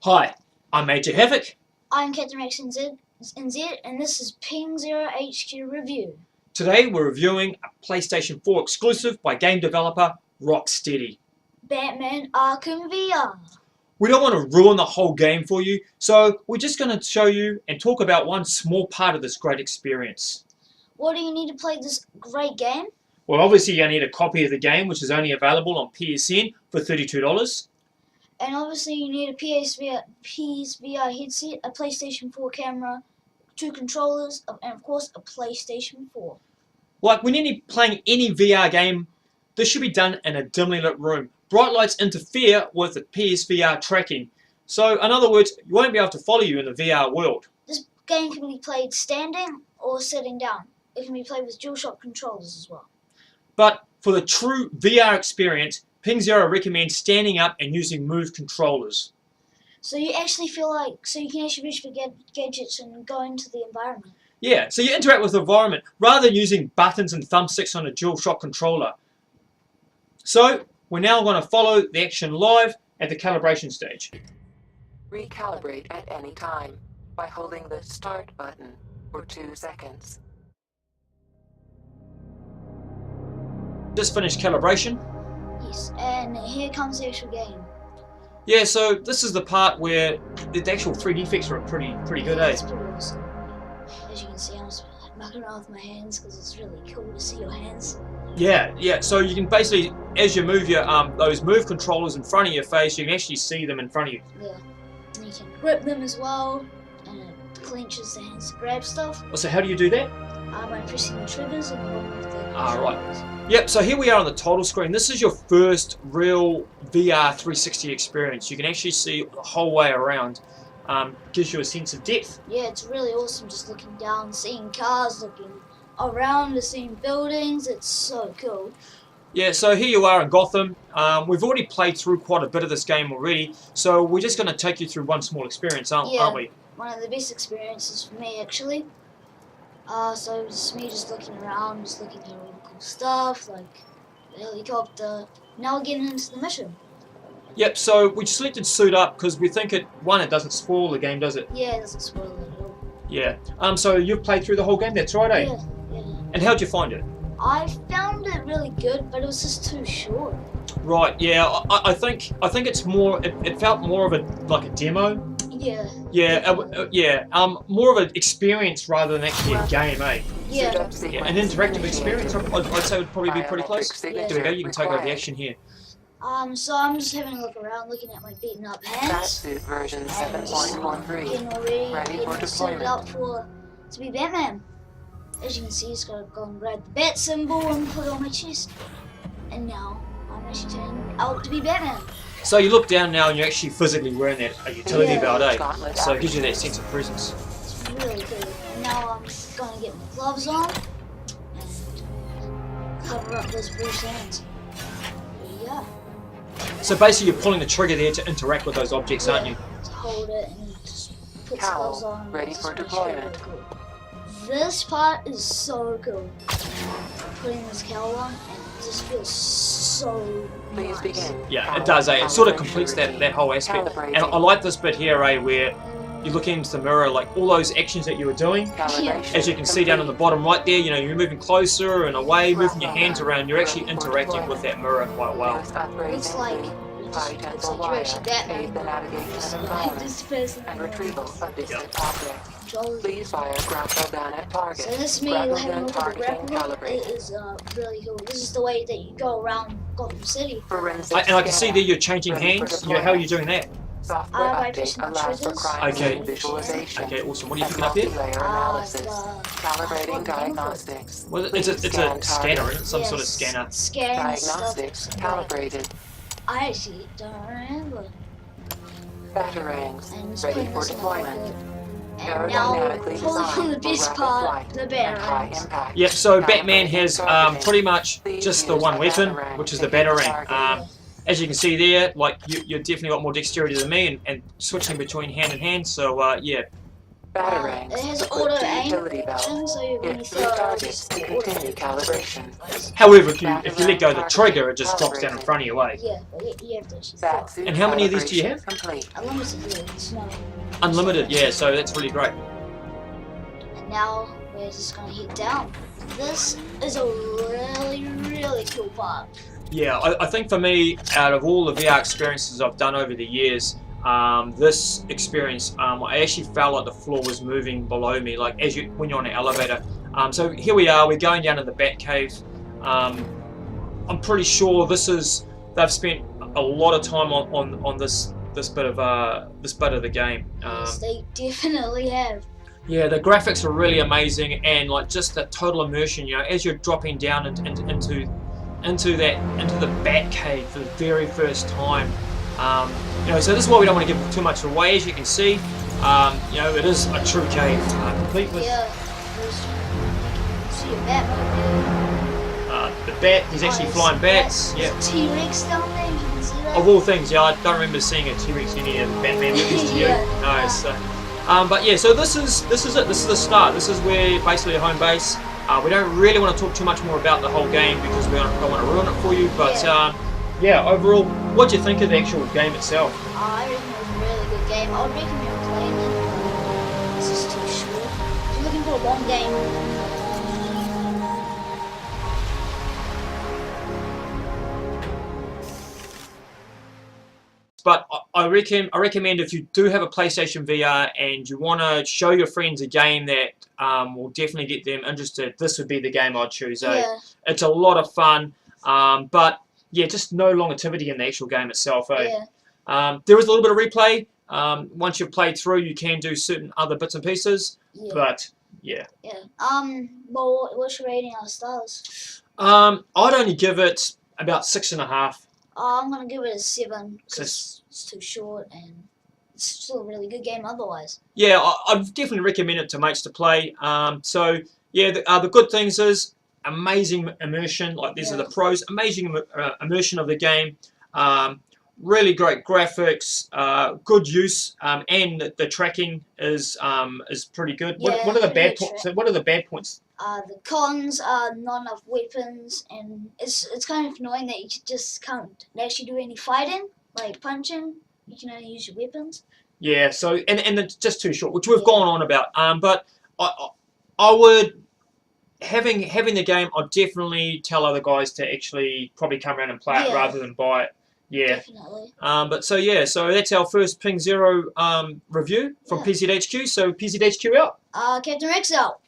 Hi, I'm Major Havoc. I'm Captain Rex NZ, and this is PZHQ Review. Today we're reviewing a PlayStation 4 exclusive by game developer Rocksteady. Batman Arkham VR. We don't want to ruin the whole game for you, so we're just going to show you and talk about one small part of this great experience. What do you need to play this great game? Well, obviously you need a copy of the game, which is only available on PSN for $32. And obviously you need a PSVR headset, a PlayStation 4 camera, 2 controllers, and of course a PlayStation 4. Like when you're playing any VR game, this should be done in a dimly lit room. Bright lights interfere with the PSVR tracking. So in other words, you won't be able to follow you in the VR world. This game can be played standing or sitting down. It can be played with DualShock controllers as well. But for the true VR experience, PingZero recommends standing up and using Move controllers. So you actually feel like, so you can actually reach for gadgets and go into the environment. Yeah, so you interact with the environment rather than using buttons and thumbsticks on a DualShock controller. So we're now going to follow the action live at the calibration stage. Recalibrate at any time by holding the Start button for 2 seconds. Just finished calibration. Yes, and here comes the actual game. Yeah, so this is the part where the actual 3D effects are pretty good, eh? It's pretty awesome. As you can see, I'm just mucking around with my hands because it's really cool to see your hands. Yeah. So you can basically, as you move your those Move controllers in front of your face, you can actually see them in front of you. Yeah, and you can grip them as well, and it clenches the hands to grab stuff. So how do you do that? By pressing the triggers and along with the Right. Yep, so here we are on the title screen. This is your first real VR 360 experience. You can actually see the whole way around. Gives you a sense of depth. Yeah, it's really awesome just looking down, seeing cars, looking around, seeing buildings. It's so cool. Yeah, so here you are in Gotham. We've already played through quite a bit of this game already, so we're just going to take you through one small experience, aren't we? One of the best experiences for me, actually. So it's me just looking around, just looking at all the cool stuff, like the helicopter. Now we're getting into the mission. Yep, so we selected Suit Up because we think it doesn't spoil the game, does it? Yeah, it doesn't spoil it at all. Yeah. So you've played through the whole game, that's right, eh? Yeah. And how'd you find it? I found it really good, but it was just too short. Right, yeah, I think it's more, it felt more of like a demo. Yeah. More of an experience rather than actually a game, eh? Yeah. An interactive experience, I'd say would probably be pretty close. Yeah. There we go, you can take over the action here. So I'm just having a look around, looking at my beaten up hands. Batsuit version And 7.13. getting already, Ready for getting set deployment. up to be Batman. As you can see, just gotta go and grab the bat symbol and put it on my chest. And now I'm actually turning out to be Batman. So you look down now and you're actually physically wearing that a utility belt, eh? Gauntlet So it gives you that sense of presence. It's really cool. And now I'm gonna get my gloves on and cover up those bruised hands. There you go. So basically you're pulling the trigger there to interact with those objects, aren't you? To hold it and just put the Cowl, gloves on. ready It's for really deployment. cool. This part is so cool. Putting this cowl on and it just feels so Please nice. begin. Yeah, it does, eh? It sort of completes that whole aspect. And I like this bit here, eh, where you look into the mirror, like all those actions that you were doing. Calibration As you can see down on the bottom right there, you know, you're moving closer and away, moving your hands around, you're actually interacting with that mirror quite well. Looks like you're actually Batman. Aid the navigation Just environment person and retrieval of distant objects. controls. Please fire grapple gun at target. So this is me Grapple having a gun look at the targeting grapple. It calibrated. is really cool. This is the way that you go around Gotham City. Forensic And I can see scanner. there you're changing hands. You know, how are you doing that? Software by update pressing the allows for triggers. crime Okay. scene visualization. Okay, awesome. What are you and picking up here? multi-layer analysis. Calibrating what diagnostics. Well, it's a scanner, isn't it? Some sort of scanner. Scanning Diagnostics stuff. calibrated. I actually don't remember. Batarangs And just ready putting for this in my deployment. pocket. And now, Aerodynamically pulling from the designed for best rapid part, flight the and high Batarangs. impact. Yep, so Batman Calibrating has targeting. pretty much Please just the use one the weapon, batarang which is to the hit the Batarang. target. As you can see there, like you've definitely got more dexterity than me and switching between hand and hand, so yeah. Batarangs It has to auto put the aim utility belt. function, so when you Hit throw 3 it, targets to just continue calibration. However, if you let go of the trigger, it just drops down in front of you, eh? Yeah, but you have to actually throw Bat it. suit And how many of these do you calibration have? complete. Unlimited, really. It's no. Unlimited, yeah, so that's really great. And now we're just gonna hit down. This is a really cool part. Yeah, I think for me, out of all the VR experiences I've done over the years, this experience, I actually felt like the floor was moving below me, like when you're on an elevator. So here we are, we're going down in the Batcave. I'm pretty sure they've spent a lot of time on this bit of the game. Yes, they definitely have. Yeah, the graphics are really amazing, and like just the total immersion. You know, as you're dropping down into the Batcave for the very first time. You know, so this is why we don't want to give too much away. As you can see, you know, it is a true cave, complete with See a Batman the bat. He's actually flying bats. Yeah. T-Rex down there. You can see that. Of all things, yeah, I don't remember seeing a T-Rex in any of the Batman movies. Do you? Yeah. No. So, but yeah, so this is it. This is the start. This is where basically home base. We don't really want to talk too much more about the whole game because we don't want to ruin it for you. But yeah, overall, what do you think of the actual game itself? I reckon it was a really good game. I would recommend playing it. This is too short. If you're looking for a long game. But I recommend if you do have a PlayStation VR and you want to show your friends a game that will definitely get them interested, this would be the game I'd choose. Yeah. It's a lot of fun, but yeah, just no longevity in the actual game itself. Yeah. There is a little bit of replay. Once you've played through, you can do certain other bits and pieces. Yeah. But yeah. Yeah. Well, what's your rating on stars? I'd only give it about 6.5. I'm gonna give it a 7 So because it's too short and it's still a really good game otherwise. yeah, I'd definitely recommend it to mates to play. So yeah, the good things is amazing immersion. Like these are the pros. Amazing immersion of the game. Really great graphics. Good use. And the tracking is pretty good. Yeah, what are the bad points? What are the bad points? The cons are not enough weapons, and it's kind of annoying that you just can't actually do any fighting, like punching. You can only use your weapons. Yeah. So and it's just too short, which we've gone on about. But I would. Having the game, I'd definitely tell other guys to actually probably come around and play it rather than buy it. Yeah. Definitely. But so yeah, so that's our first Ping Zero review from PZHQ. So PZHQ out. Captain Rex out.